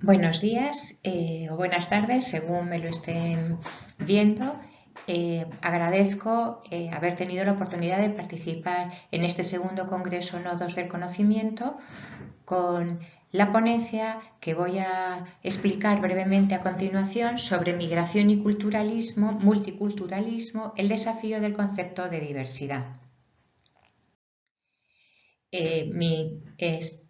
Buenos días o buenas tardes, según me lo estén viendo. Agradezco haber tenido la oportunidad de participar en este segundo Congreso Nodos del Conocimiento con la ponencia que voy a explicar brevemente a continuación sobre migración y culturalismo, multiculturalismo, el desafío del concepto de diversidad.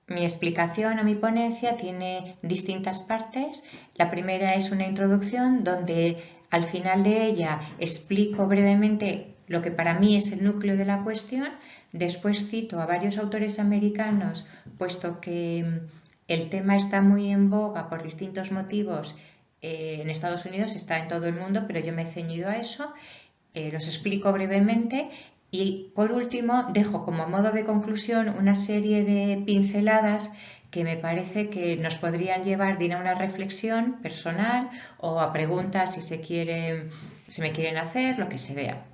Mi explicación o mi ponencia tiene distintas partes. La primera es una introducción donde al final de ella explico brevemente lo que para mí es el núcleo de la cuestión. Después cito a varios autores americanos, puesto que el tema está muy en boga por distintos motivos. En Estados Unidos está en todo el mundo, pero yo me he ceñido a eso. Los explico brevemente y por último dejo como modo de conclusión una serie de pinceladas que me parece que nos podrían llevar bien a una reflexión personal o a preguntas si se me quieren hacer, lo que se vea.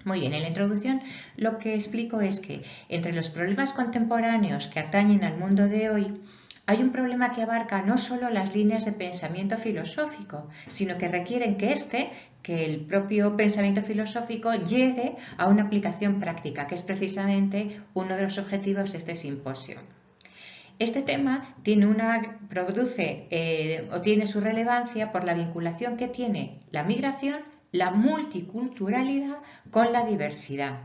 Muy bien, en la introducción lo que explico es que entre los problemas contemporáneos que atañen al mundo de hoy, hay un problema que abarca no solo las líneas de pensamiento filosófico, sino que requieren que el propio pensamiento filosófico llegue a una aplicación práctica, que es precisamente uno de los objetivos de este simposio. Este tema tiene su relevancia por la vinculación que tiene la migración, la multiculturalidad con la diversidad,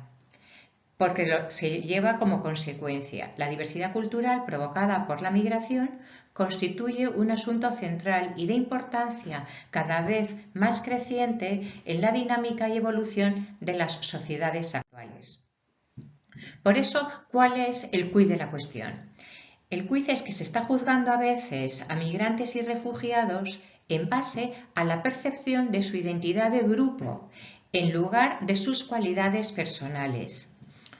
porque se lleva como consecuencia. La diversidad cultural provocada por la migración constituye un asunto central y de importancia cada vez más creciente en la dinámica y evolución de las sociedades actuales. Por eso, ¿cuál es el quid de la cuestión? El quid es que se está juzgando a veces a migrantes y refugiados en base a la percepción de su identidad de grupo, en lugar de sus cualidades personales.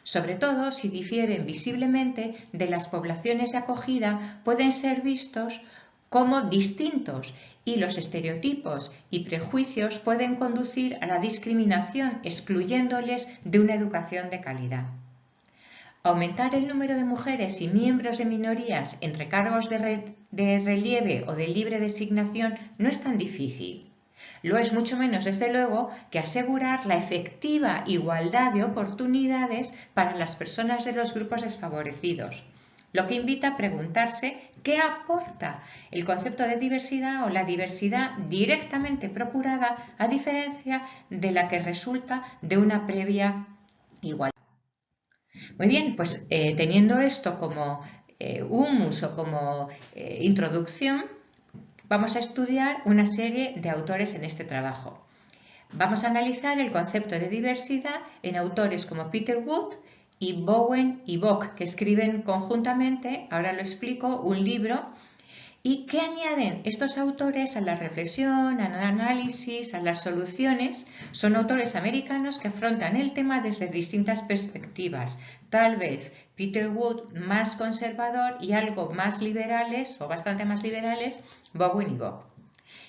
Sobre todo si difieren visiblemente de las poblaciones de acogida, pueden ser vistos como distintos y los estereotipos y prejuicios pueden conducir a la discriminación, excluyéndoles de una educación de calidad. Aumentar el número de mujeres y miembros de minorías entre cargos de relieve o de libre designación no es tan difícil. Lo es mucho menos, desde luego, que asegurar la efectiva igualdad de oportunidades para las personas de los grupos desfavorecidos, lo que invita a preguntarse qué aporta el concepto de diversidad o la diversidad directamente procurada, a diferencia de la que resulta de una previa igualdad. Muy bien, pues teniendo esto como humus o como introducción, vamos a estudiar una serie de autores en este trabajo. Vamos a analizar el concepto de diversidad en autores como Peter Wood y Bowen y Bock, que escriben conjuntamente, ahora lo explico, un libro. ¿Y qué añaden estos autores a la reflexión, al análisis, a las soluciones? Son autores americanos que afrontan el tema desde distintas perspectivas. Tal vez Peter Wood más conservador y algo más liberales, o bastante más liberales, Bowen y Bock.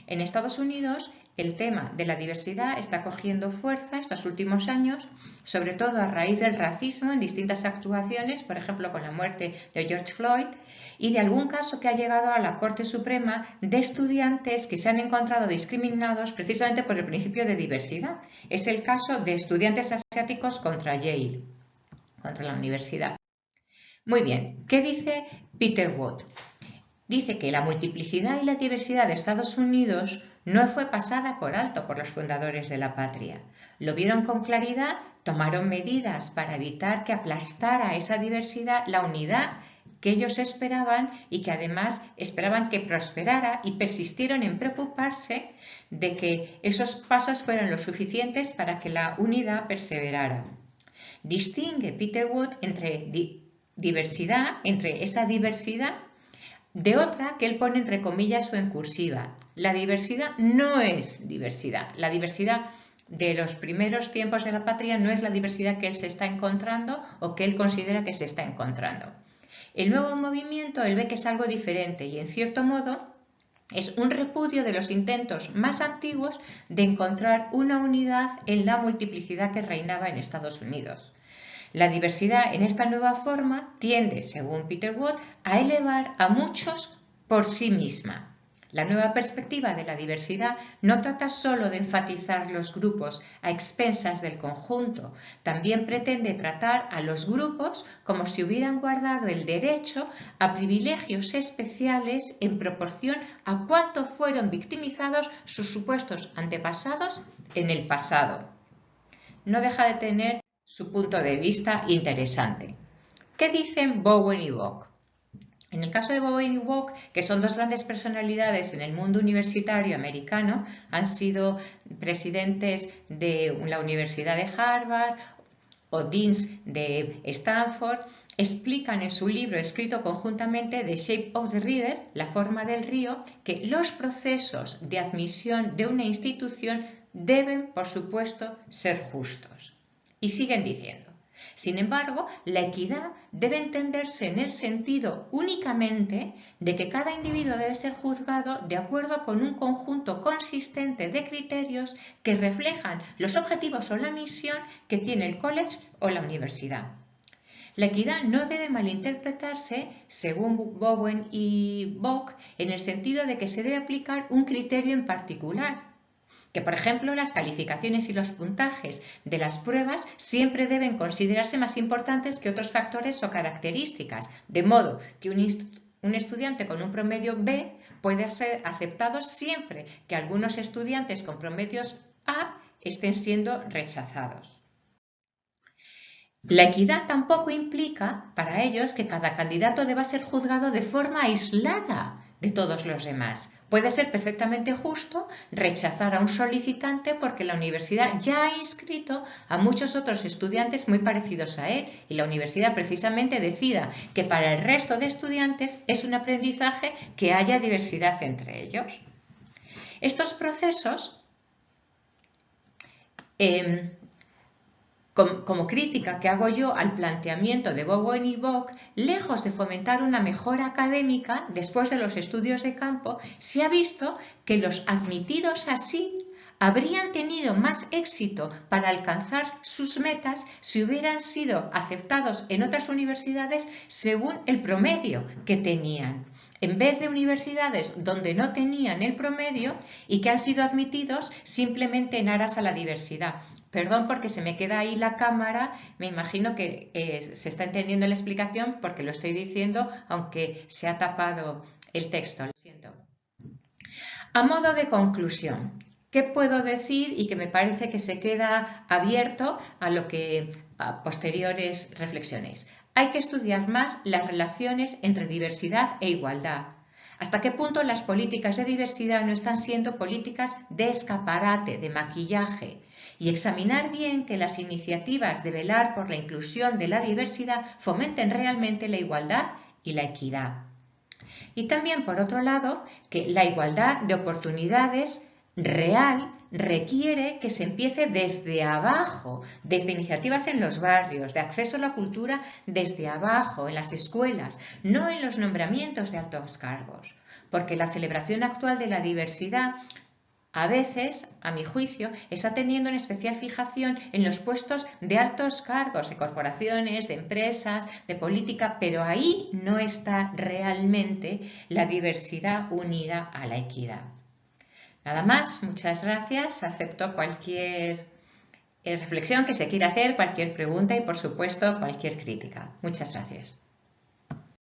En Estados Unidos, el tema de la diversidad está cogiendo fuerza estos últimos años, sobre todo a raíz del racismo en distintas actuaciones, por ejemplo con la muerte de George Floyd, y de algún caso que ha llegado a la Corte Suprema de estudiantes que se han encontrado discriminados precisamente por el principio de diversidad. Es el caso de estudiantes asiáticos contra Yale, contra la universidad. Muy bien, ¿qué dice Peter Wood? Dice que la multiplicidad y la diversidad de Estados Unidos no fue pasada por alto por los fundadores de la patria. Lo vieron con claridad, tomaron medidas para evitar que aplastara esa diversidad la unidad que ellos esperaban y que además esperaban que prosperara, y persistieron en preocuparse de que esos pasos fueran lo suficientes para que la unidad perseverara. Distingue Peter Wood entre esa diversidad de otra que él pone entre comillas o en cursiva. La diversidad no es diversidad. La diversidad de los primeros tiempos de la patria no es la diversidad que él se está encontrando o que él considera que se está encontrando. El nuevo movimiento él ve que es algo diferente y en cierto modo es un repudio de los intentos más antiguos de encontrar una unidad en la multiplicidad que reinaba en Estados Unidos. La diversidad en esta nueva forma tiende, según Peter Wood, a elevar a muchos por sí misma. La nueva perspectiva de la diversidad no trata solo de enfatizar los grupos a expensas del conjunto, también pretende tratar a los grupos como si hubieran guardado el derecho a privilegios especiales en proporción a cuánto fueron victimizados sus supuestos antepasados en el pasado. No deja de tener su punto de vista interesante. ¿Qué dicen Bowen y Bock? En el caso de Bowen y Bock, que son dos grandes personalidades en el mundo universitario americano, han sido presidentes de la Universidad de Harvard o deans de Stanford, explican en su libro escrito conjuntamente The Shape of the River, la forma del río, que los procesos de admisión de una institución deben, por supuesto, ser justos. Y siguen diciendo: sin embargo, la equidad debe entenderse en el sentido únicamente de que cada individuo debe ser juzgado de acuerdo con un conjunto consistente de criterios que reflejan los objetivos o la misión que tiene el college o la universidad. La equidad no debe malinterpretarse, según Bowen y Bock, en el sentido de que se debe aplicar un criterio en particular. Que, por ejemplo, las calificaciones y los puntajes de las pruebas siempre deben considerarse más importantes que otros factores o características, de modo que un estudiante con un promedio B puede ser aceptado siempre que algunos estudiantes con promedios A estén siendo rechazados. La equidad tampoco implica para ellos que cada candidato deba ser juzgado de forma aislada de todos los demás. Puede ser perfectamente justo rechazar a un solicitante porque la universidad ya ha inscrito a muchos otros estudiantes muy parecidos a él y la universidad precisamente decida que para el resto de estudiantes es un aprendizaje que haya diversidad entre ellos. Estos procesos como crítica que hago yo al planteamiento de Bowen y Bock, lejos de fomentar una mejora académica después de los estudios de campo, se ha visto que los admitidos así habrían tenido más éxito para alcanzar sus metas si hubieran sido aceptados en otras universidades según el promedio que tenían, en vez de universidades donde no tenían el promedio y que han sido admitidos simplemente en aras a la diversidad. Perdón porque se me queda ahí la cámara, me imagino que se está entendiendo la explicación porque lo estoy diciendo aunque se ha tapado el texto, lo siento. A modo de conclusión, ¿qué puedo decir y que me parece que se queda abierto a posteriores reflexiones? Hay que estudiar más las relaciones entre diversidad e igualdad. ¿Hasta qué punto las políticas de diversidad no están siendo políticas de escaparate, de maquillaje? Y examinar bien que las iniciativas de velar por la inclusión de la diversidad fomenten realmente la igualdad y la equidad. Y también, por otro lado, que la igualdad de oportunidades real requiere que se empiece desde abajo, desde iniciativas en los barrios, de acceso a la cultura desde abajo, en las escuelas, no en los nombramientos de altos cargos, porque la celebración actual de la diversidad a veces, a mi juicio, está teniendo una especial fijación en los puestos de altos cargos, de corporaciones, de empresas, de política, pero ahí no está realmente la diversidad unida a la equidad. Nada más, muchas gracias. Acepto cualquier reflexión que se quiera hacer, cualquier pregunta y, por supuesto, cualquier crítica. Muchas gracias.